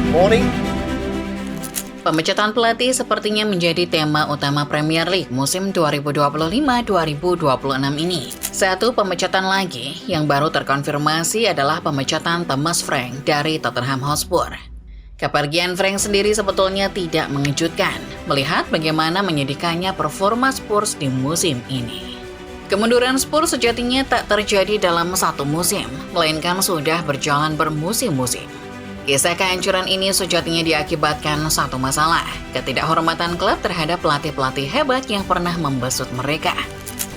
morning. Pemecatan pelatih sepertinya menjadi tema utama Premier League musim 2025-2026 ini. Satu pemecatan lagi yang baru terkonfirmasi adalah pemecatan Thomas Frank dari Tottenham Hotspur. Kepergian Frank sendiri sebetulnya tidak mengejutkan, melihat bagaimana menyedihkannya performa Spurs di musim ini. Kemunduran Spurs sejatinya tak terjadi dalam satu musim, melainkan sudah berjalan bermusim-musim. Kisah kehancuran ini sejatinya diakibatkan satu masalah, ketidakhormatan klub terhadap pelatih-pelatih hebat yang pernah membesut mereka.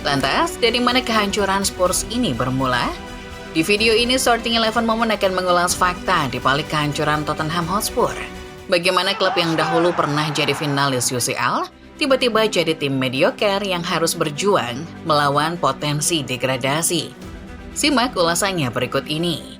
Lantas, dari mana kehancuran Spurs ini bermula? Di video ini, Starting 11 Moment akan mengulas fakta di balik kehancuran Tottenham Hotspur. Bagaimana klub yang dahulu pernah jadi finalis UCL, tiba-tiba jadi tim mediocre yang harus berjuang melawan potensi degradasi. Simak ulasannya berikut ini.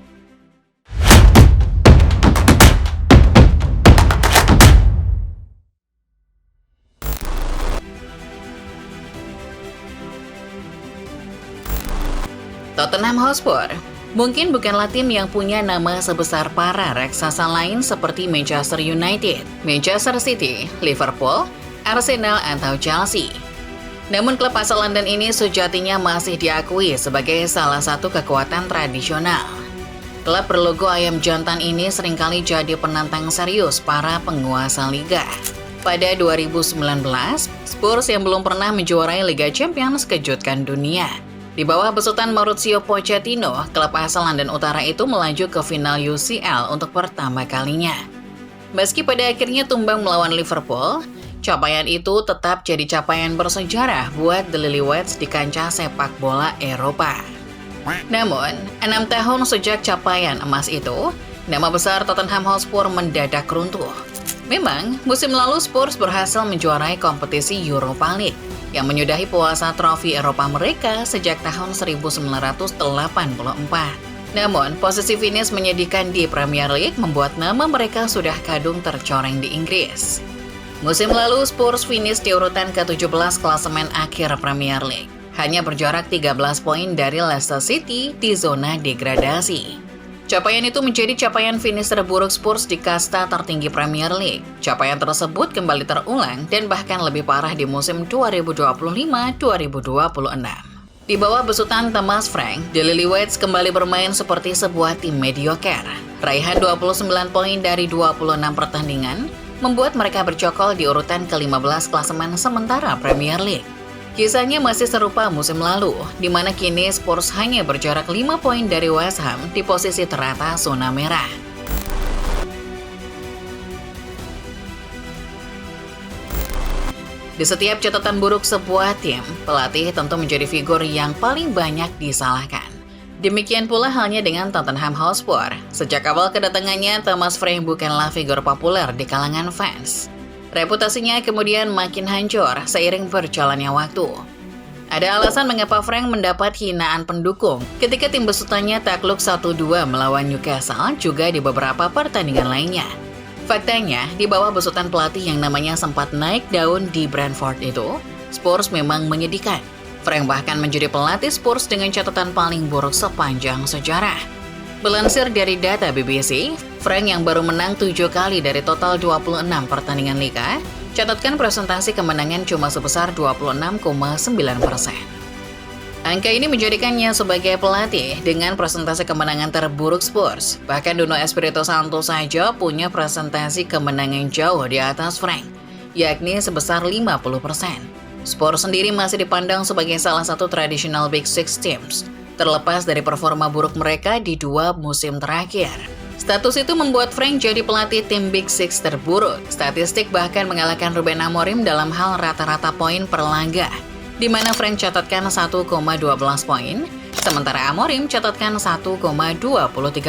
Tottenham Hotspur mungkin bukanlah tim yang punya nama sebesar para raksasa lain seperti Manchester United, Manchester City, Liverpool, Arsenal, atau Chelsea. Namun klub asal London ini sejatinya masih diakui sebagai salah satu kekuatan tradisional. Klub berlogo ayam jantan ini seringkali jadi penantang serius para penguasa liga. Pada 2019, Spurs yang belum pernah menjuarai Liga Champions kejutkan dunia. Di bawah besutan Mauricio Pochettino, klub asal London Utara itu melaju ke final UCL untuk pertama kalinya. Meski pada akhirnya tumbang melawan Liverpool, capaian itu tetap jadi capaian bersejarah buat The Lilywhits di kancah sepak bola Eropa. Namun, 6 tahun sejak capaian emas itu, nama besar Tottenham Hotspur mendadak runtuh. Memang, musim lalu Spurs berhasil menjuarai kompetisi Europa League yang menyudahi puasa trofi Eropa mereka sejak tahun 1984. Namun, posisi finish menyedihkan di Premier League membuat nama mereka sudah kadung tercoreng di Inggris. Musim lalu, Spurs finish di urutan ke-17 klasemen akhir Premier League, hanya berjarak 13 poin dari Leicester City di zona degradasi. Capaian itu menjadi capaian finish terburuk Spurs di kasta tertinggi Premier League. Capaian tersebut kembali terulang dan bahkan lebih parah di musim 2025-2026. Di bawah besutan Thomas Frank, The Lilywhits kembali bermain seperti sebuah tim mediocre. Raihan 29 poin dari 26 pertandingan membuat mereka bercokol di urutan ke-15 klasemen sementara Premier League. Kisahnya masih serupa musim lalu, di mana kini Spurs hanya berjarak 5 poin dari West Ham di posisi teratas zona merah. Di setiap catatan buruk sebuah tim, pelatih tentu menjadi figur yang paling banyak disalahkan. Demikian pula halnya dengan Tottenham Hotspur. Sejak awal kedatangannya, Thomas Frank bukanlah figur populer di kalangan fans. Reputasinya kemudian makin hancur seiring berjalannya waktu. Ada alasan mengapa Frank mendapat hinaan pendukung ketika tim besutannya takluk 1-2 melawan Newcastle juga di beberapa pertandingan lainnya. Faktanya, di bawah besutan pelatih yang namanya sempat naik daun di Brentford itu, Spurs memang menyedihkan. Frank bahkan menjadi pelatih Spurs dengan catatan paling buruk sepanjang sejarah. Melansir dari data BBC, Frank yang baru menang 7 kali dari total 26 pertandingan liga, catatkan presentasi kemenangan cuma sebesar 26,9%. Angka ini menjadikannya sebagai pelatih dengan presentasi kemenangan terburuk Spurs. Bahkan Nuno Espirito Santo saja punya presentasi kemenangan jauh di atas Frank, yakni sebesar 50%. Spurs sendiri masih dipandang sebagai salah satu traditional Big Six teams, terlepas dari performa buruk mereka di 2 musim terakhir. Status itu membuat Frank jadi pelatih tim Big Six terburuk. Statistik bahkan mengalahkan Ruben Amorim dalam hal rata-rata poin per laga, di mana Frank catatkan 1,12 poin, sementara Amorim catatkan 1,23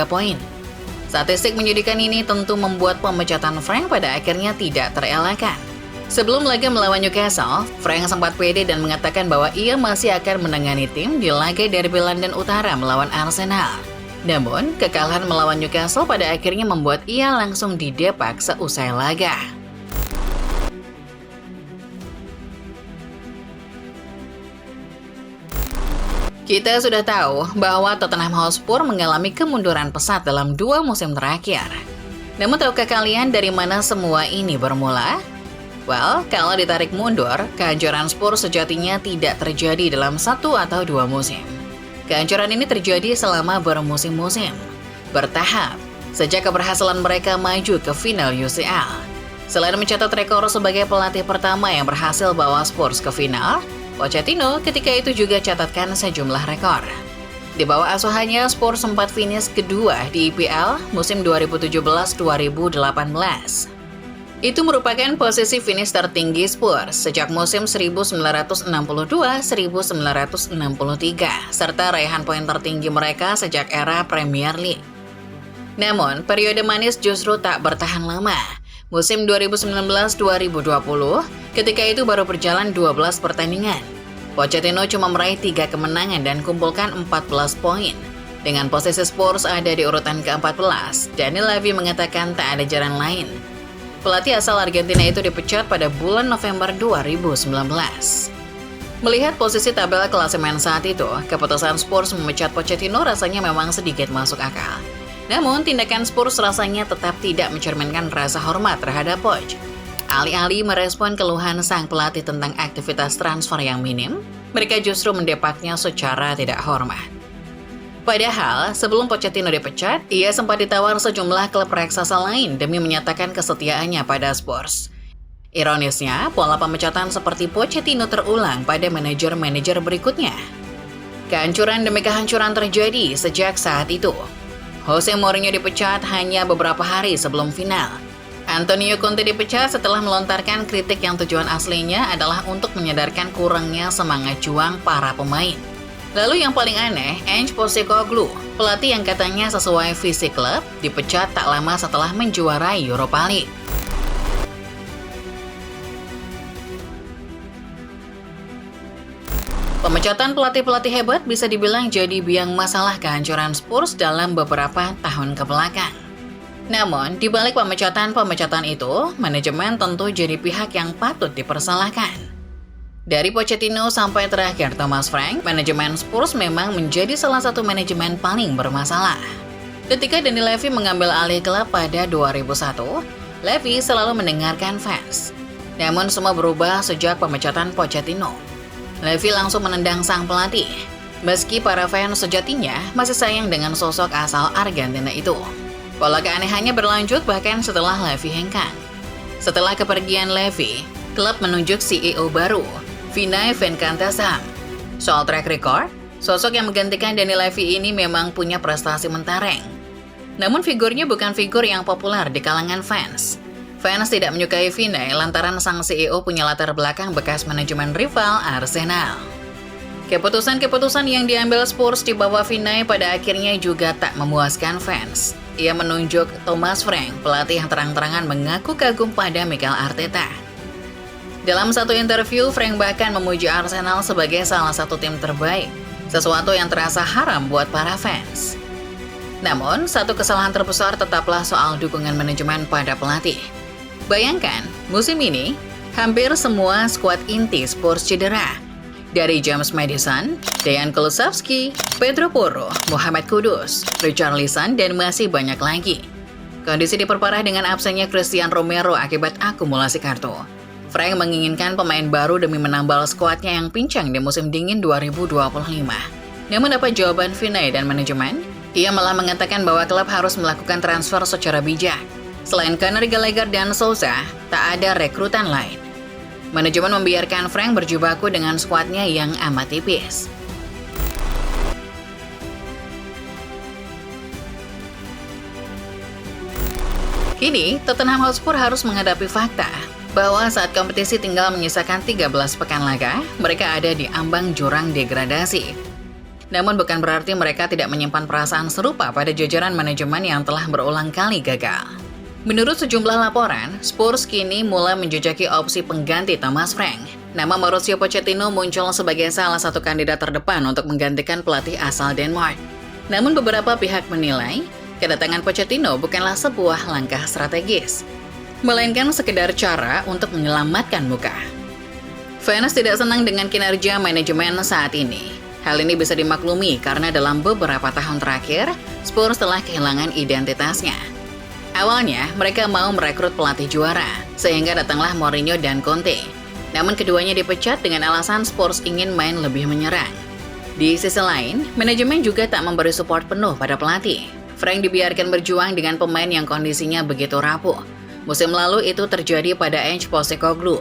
poin. Statistik menyedihkan ini tentu membuat pemecatan Frank pada akhirnya tidak terelakkan. Sebelum laga melawan Newcastle, Frank sempat pede dan mengatakan bahwa ia masih akan menangani tim di laga derby London Utara melawan Arsenal. Namun, kekalahan melawan Newcastle pada akhirnya membuat ia langsung didepak seusai laga. Kita sudah tahu bahwa Tottenham Hotspur mengalami kemunduran pesat dalam 2 musim terakhir. Namun tahukah kalian dari mana semua ini bermula? Well, kalau ditarik mundur, kehancuran Spurs sejatinya tidak terjadi dalam 1 atau 2 musim. Kehancuran ini terjadi selama bermusim-musim, bertahap, sejak keberhasilan mereka maju ke final UCL. Selain mencatat rekor sebagai pelatih pertama yang berhasil bawa Spurs ke final, Pochettino ketika itu juga catatkan sejumlah rekor. Di bawah asuhannya, Spurs sempat finish kedua di IPL musim 2017-2018. Itu merupakan posisi finish tertinggi Spurs sejak musim 1992-1993, serta raihan poin tertinggi mereka sejak era Premier League. Namun, periode manis justru tak bertahan lama. Musim 2019-2020, ketika itu baru berjalan 12 pertandingan. Pochettino cuma meraih 3 kemenangan dan kumpulkan 14 poin. Dengan posisi Spurs ada di urutan ke-14, Daniel Levy mengatakan tak ada jalan lain. Pelatih asal Argentina itu dipecat pada bulan November 2019. Melihat posisi tabel klasemen saat itu, keputusan Spurs memecat Pochettino rasanya memang sedikit masuk akal. Namun, tindakan Spurs rasanya tetap tidak mencerminkan rasa hormat terhadap Poch. Alih-alih merespon keluhan sang pelatih tentang aktivitas transfer yang minim, mereka justru mendepaknya secara tidak hormat. Padahal, sebelum Pochettino dipecat, ia sempat ditawar sejumlah klub raksasa lain demi menyatakan kesetiaannya pada Spurs. Ironisnya, pola pemecatan seperti Pochettino terulang pada manajer-manajer berikutnya. Kehancuran demi kehancuran terjadi sejak saat itu. Jose Mourinho dipecat hanya beberapa hari sebelum final. Antonio Conte dipecat setelah melontarkan kritik yang tujuan aslinya adalah untuk menyadarkan kurangnya semangat juang para pemain. Lalu yang paling aneh, Ange Postecoglou, pelatih yang katanya sesuai visi klub, dipecat tak lama setelah menjuarai Europa League. Pemecatan pelatih-pelatih hebat bisa dibilang jadi biang masalah kehancuran Spurs dalam beberapa tahun kebelakang. Namun, di balik pemecatan-pemecatan itu, manajemen tentu jadi pihak yang patut dipersalahkan. Dari Pochettino sampai terakhir Thomas Frank, manajemen Spurs memang menjadi salah satu manajemen paling bermasalah. Ketika Daniel Levy mengambil alih klub pada 2001, Levy selalu mendengarkan fans. Namun semua berubah sejak pemecatan Pochettino. Levy langsung menendang sang pelatih, meski para fans sejatinya masih sayang dengan sosok asal Argentina itu. Pola keanehannya berlanjut bahkan setelah Levy hengkang. Setelah kepergian Levy, klub menunjuk CEO baru, Vinai Venkatesam. Soal track record, sosok yang menggantikan Daniel Levy ini memang punya prestasi mentereng. Namun figurnya bukan figur yang populer di kalangan fans. Fans tidak menyukai Vinai lantaran sang CEO punya latar belakang bekas manajemen rival Arsenal. Keputusan-keputusan yang diambil Spurs di bawah Vinai pada akhirnya juga tak memuaskan fans. Ia menunjuk Thomas Frank, pelatih yang terang-terangan mengaku kagum pada Mikel Arteta. Dalam satu interview, Frank bahkan memuji Arsenal sebagai salah satu tim terbaik, sesuatu yang terasa haram buat para fans. Namun, satu kesalahan terbesar tetaplah soal dukungan manajemen pada pelatih. Bayangkan, musim ini, hampir semua skuad inti Spurs cedera. Dari James Maddison, Dejan Kulusevski, Pedro Porro, Mohamed Kudus, Richarlison, dan masih banyak lagi. Kondisi diperparah dengan absennya Christian Romero akibat akumulasi kartu. Frank menginginkan pemain baru demi menambal skuadnya yang pincang di musim dingin 2025. Namun dapat jawaban Vinai dan manajemen, ia malah mengatakan bahwa klub harus melakukan transfer secara bijak. Selain Conor Gallagher dan Sousa, tak ada rekrutan lain. Manajemen membiarkan Frank berjibaku dengan skuadnya yang amat tipis. Kini, Tottenham Hotspur harus menghadapi fakta bahwa saat kompetisi tinggal menyisakan 13 pekan laga, mereka ada di ambang jurang degradasi. Namun bukan berarti mereka tidak menyimpan perasaan serupa pada jajaran manajemen yang telah berulang kali gagal. Menurut sejumlah laporan, Spurs kini mulai menjejaki opsi pengganti Thomas Frank. Nama Mauricio Pochettino muncul sebagai salah satu kandidat terdepan untuk menggantikan pelatih asal Denmark. Namun beberapa pihak menilai, kedatangan Pochettino bukanlah sebuah langkah strategis, melainkan sekedar cara untuk menyelamatkan muka. Fans tidak senang dengan kinerja manajemen saat ini. Hal ini bisa dimaklumi karena dalam beberapa tahun terakhir, Spurs telah kehilangan identitasnya. Awalnya, mereka mau merekrut pelatih juara, sehingga datanglah Mourinho dan Conte. Namun keduanya dipecat dengan alasan Spurs ingin main lebih menyerang. Di sisi lain, manajemen juga tak memberi support penuh pada pelatih. Frank dibiarkan berjuang dengan pemain yang kondisinya begitu rapuh. Musim lalu itu terjadi pada Ange Postecoglou.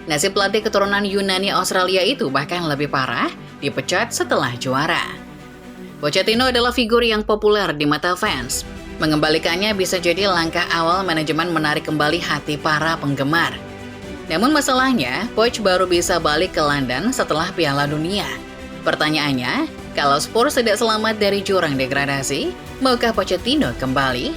Nasib pelatih keturunan Yunani Australia itu bahkan lebih parah, dipecat setelah juara. Pochettino adalah figur yang populer di mata fans. Mengembalikannya bisa jadi langkah awal manajemen menarik kembali hati para penggemar. Namun masalahnya, Poch baru bisa balik ke London setelah Piala Dunia. Pertanyaannya, kalau Spurs tidak selamat dari jurang degradasi, maukah Pochettino kembali?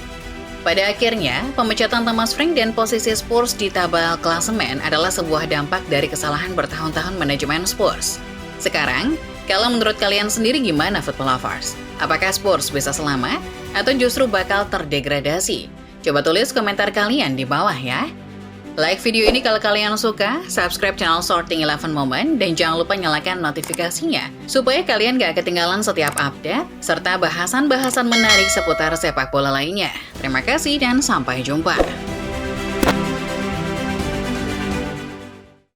Pada akhirnya, pemecatan Thomas Frank dan posisi Spurs di tabel klasemen adalah sebuah dampak dari kesalahan bertahun-tahun manajemen Spurs. Sekarang, kalau menurut kalian sendiri gimana football lovers? Apakah Spurs bisa selamat atau justru bakal terdegradasi? Coba tulis komentar kalian di bawah ya. Like video ini kalau kalian suka, subscribe channel Sorting 11 Moment, dan jangan lupa nyalakan notifikasinya supaya kalian gak ketinggalan setiap update serta bahasan-bahasan menarik seputar sepak bola lainnya. Terima kasih dan sampai jumpa.